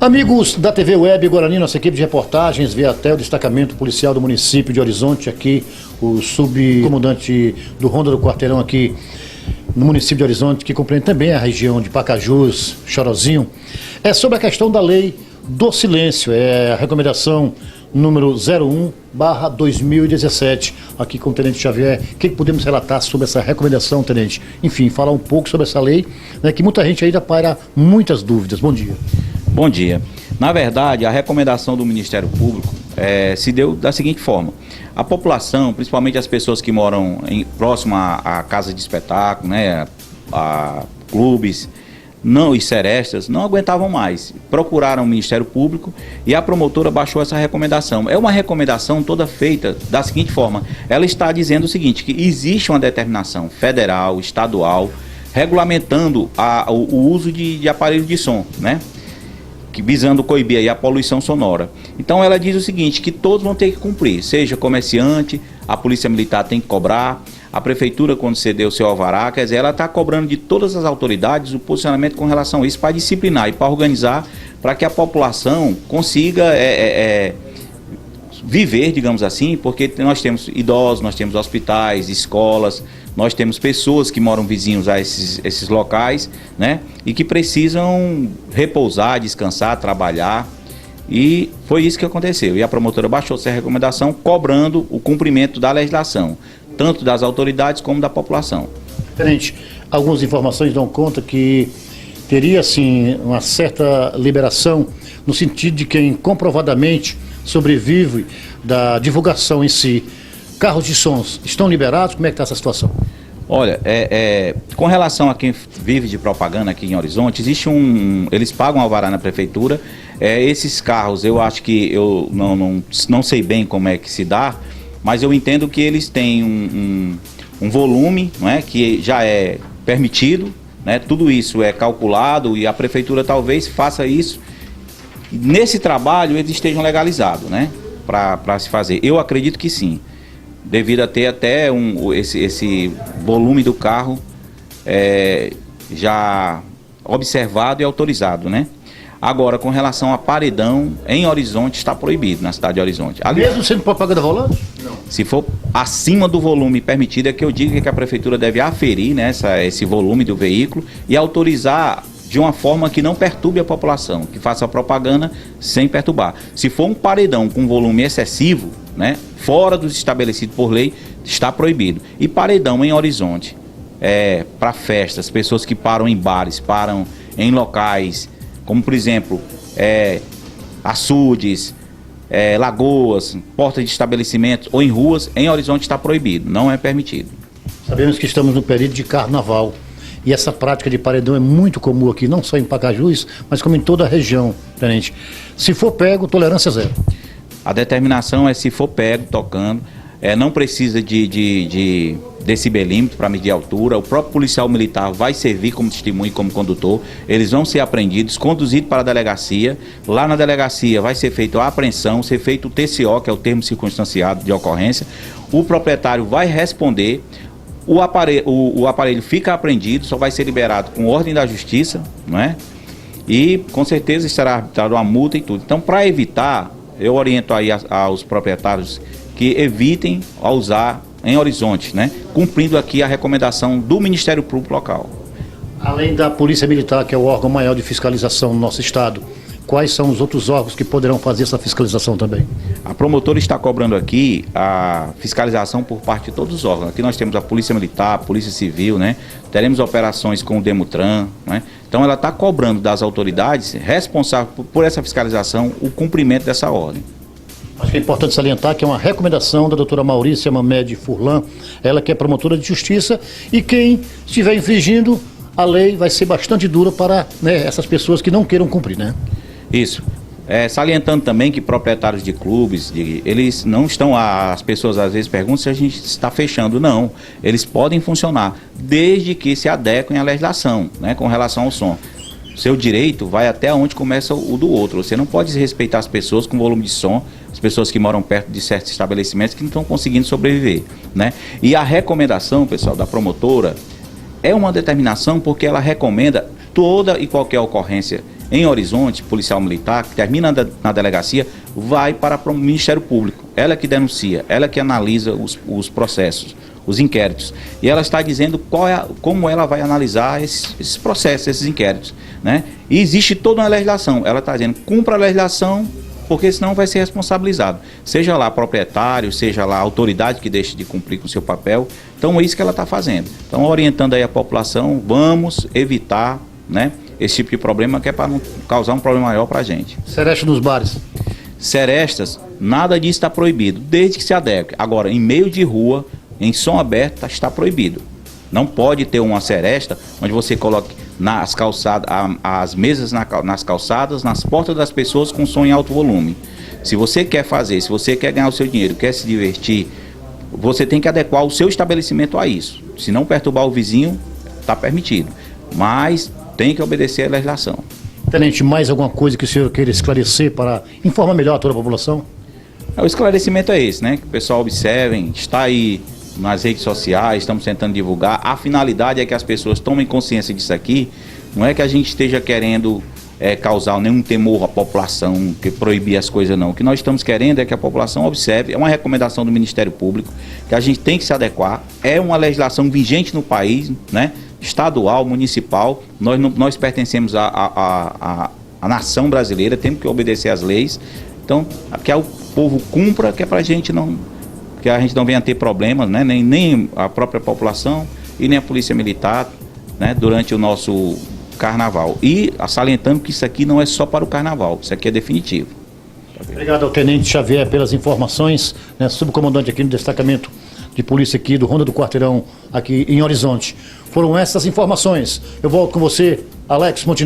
Amigos da TV Web Guarani, nossa equipe de reportagens veio até o destacamento policial do município de Horizonte, aqui o subcomandante do Ronda do Quarteirão aqui no município de Horizonte, que compreende também a região de Pacajus, Chorozinho, é sobre a questão da lei do silêncio, é a recomendação número 01/2017, aqui com o Tenente Xavier. O que podemos relatar sobre essa recomendação, Tenente? Enfim, falar um pouco sobre essa lei, né, que muita gente ainda paira muitas dúvidas. Bom dia. Bom dia. Na verdade, a recomendação do Ministério Público se deu da seguinte forma: a população, principalmente as pessoas que moram próximo a casa de espetáculo, né, a clubes, e serestas, não aguentavam mais. Procuraram o Ministério Público e a promotora baixou essa recomendação. É uma recomendação toda feita da seguinte forma: ela está dizendo o seguinte, que existe uma determinação federal, estadual, regulamentando o uso de aparelho de som, né? Visando coibir aí a poluição sonora. Então ela diz o seguinte, que todos vão ter que cumprir, seja comerciante, a polícia militar tem que cobrar, a prefeitura, quando ceder o seu alvará, quer dizer, ela está cobrando de todas as autoridades o posicionamento com relação a isso, para disciplinar e para organizar, para que a população consiga viver, digamos assim, porque nós temos idosos, nós temos hospitais, escolas, nós temos pessoas que moram vizinhos a esses locais, né? E que precisam repousar, descansar, trabalhar. E foi isso que aconteceu. E a promotora baixou essa recomendação, cobrando o cumprimento da legislação, tanto das autoridades como da população. Tenente, algumas informações dão conta que teria, sim, uma certa liberação, no sentido de quem comprovadamente sobrevive da divulgação em si. Carros de sons estão liberados? Como é que está essa situação? Olha, com relação a quem vive de propaganda aqui em Horizonte, existe eles pagam alvará na prefeitura. Esses carros, eu acho que eu não sei bem como é que se dá, mas eu entendo que eles têm um volume, não é, que já é permitido, né? Tudo isso é calculado e a prefeitura talvez faça isso. Nesse trabalho eles estejam legalizados, né, para se fazer. Eu acredito que sim, devido a ter até esse volume do carro já observado e autorizado, né? Agora, com relação a paredão, em Horizonte está proibido, na cidade de Horizonte. Mesmo sendo propaganda volante? Não. Se for acima do volume permitido, é que eu digo que a prefeitura deve aferir, né, esse volume do veículo e autorizar de uma forma que não perturbe a população, que faça a propaganda sem perturbar. Se for um paredão com volume excessivo, né, fora dos estabelecidos por lei, está proibido. E paredão em Horizonte, para festas, pessoas que param em bares, param em locais, como por exemplo, açudes, lagoas, portas de estabelecimentos ou em ruas, em Horizonte está proibido, não é permitido. Sabemos que estamos no período de carnaval. E essa prática de paredão é muito comum aqui, não só em Pacajus, mas como em toda a região, Tenente. Se for pego, tolerância zero. A determinação é se for pego, tocando, não precisa de decibelímetro para medir a altura, o próprio policial militar vai servir como testemunho e como condutor, eles vão ser apreendidos, conduzidos para a delegacia, lá na delegacia vai ser feita a apreensão, ser feito o TCO, que é o termo circunstanciado de ocorrência, o proprietário vai responder. O aparelho fica apreendido, só vai ser liberado com ordem da justiça, não é? E com certeza será arbitrada uma multa e tudo. Então, para evitar, eu oriento aí aos proprietários que evitem a usar em Horizonte, né? Cumprindo aqui a recomendação do Ministério Público local. Além da Polícia Militar, que é o órgão maior de fiscalização no nosso estado, quais são os outros órgãos que poderão fazer essa fiscalização também? A promotora está cobrando aqui a fiscalização por parte de todos os órgãos. Aqui nós temos a Polícia Militar, a Polícia Civil, né? Teremos operações com o Demutran, né? Então ela está cobrando das autoridades responsáveis por essa fiscalização o cumprimento dessa ordem. Acho que é importante salientar que é uma recomendação da doutora Maurícia Mamed Furlan, ela que é promotora de justiça, e quem estiver infringindo a lei vai ser bastante dura para, né, essas pessoas que não queiram cumprir, né? Isso. Salientando também que proprietários de clubes, eles não estão, as pessoas às vezes perguntam se a gente está fechando. Não, eles podem funcionar, desde que se adequem à legislação, né, com relação ao som. Seu direito vai até onde começa o do outro. Você não pode desrespeitar as pessoas com volume de som, as pessoas que moram perto de certos estabelecimentos que não estão conseguindo sobreviver, né? E a recomendação, pessoal, da promotora é uma determinação porque ela recomenda toda e qualquer ocorrência em Horizonte, policial militar, que termina na delegacia, vai para o Ministério Público. Ela que denuncia, ela que analisa os processos, os inquéritos. E ela está dizendo como ela vai analisar esses processos, esses inquéritos, né? E existe toda uma legislação. Ela está dizendo, cumpra a legislação, porque senão vai ser responsabilizado. Seja lá proprietário, seja lá autoridade que deixe de cumprir com o seu papel. Então é isso que ela está fazendo. Então orientando aí a população, vamos evitar, né, esse tipo de problema, que é para não causar um problema maior para a gente. Seresta nos bares? Serestas, nada disso está proibido, desde que se adeque. Agora, em meio de rua, em som aberto, está proibido. Não pode ter uma seresta onde você coloque nas calçadas, as mesas nas calçadas, nas portas das pessoas com som em alto volume. Se você quer fazer, se você quer ganhar o seu dinheiro, quer se divertir, você tem que adequar o seu estabelecimento a isso. Se não perturbar o vizinho, está permitido. Mas tem que obedecer à legislação. Tenente, mais alguma coisa que o senhor queira esclarecer para informar melhor a toda a população? O esclarecimento é esse, né? Que o pessoal observem, está aí nas redes sociais, estamos tentando divulgar. A finalidade é que as pessoas tomem consciência disso aqui. Não é que a gente esteja querendo causar nenhum temor à população, que proibir as coisas não. O que nós estamos querendo é que a população observe. É uma recomendação do Ministério Público, que a gente tem que se adequar. É uma legislação vigente no país, né? Estadual, municipal. Nós pertencemos à nação brasileira, temos que obedecer às leis. Então, que o povo cumpra, que é para a gente não... que a gente não venha ter problemas, né? Nem a própria população e nem a polícia militar, né? Durante o nosso carnaval. E salientando que isso aqui não é só para o carnaval, isso aqui é definitivo. Obrigado ao Tenente Xavier pelas informações, né? Subcomandante aqui no destacamento de polícia aqui do Ronda do Quarteirão, aqui em Horizonte. Foram essas informações. Eu volto com você, Alex Montenegro.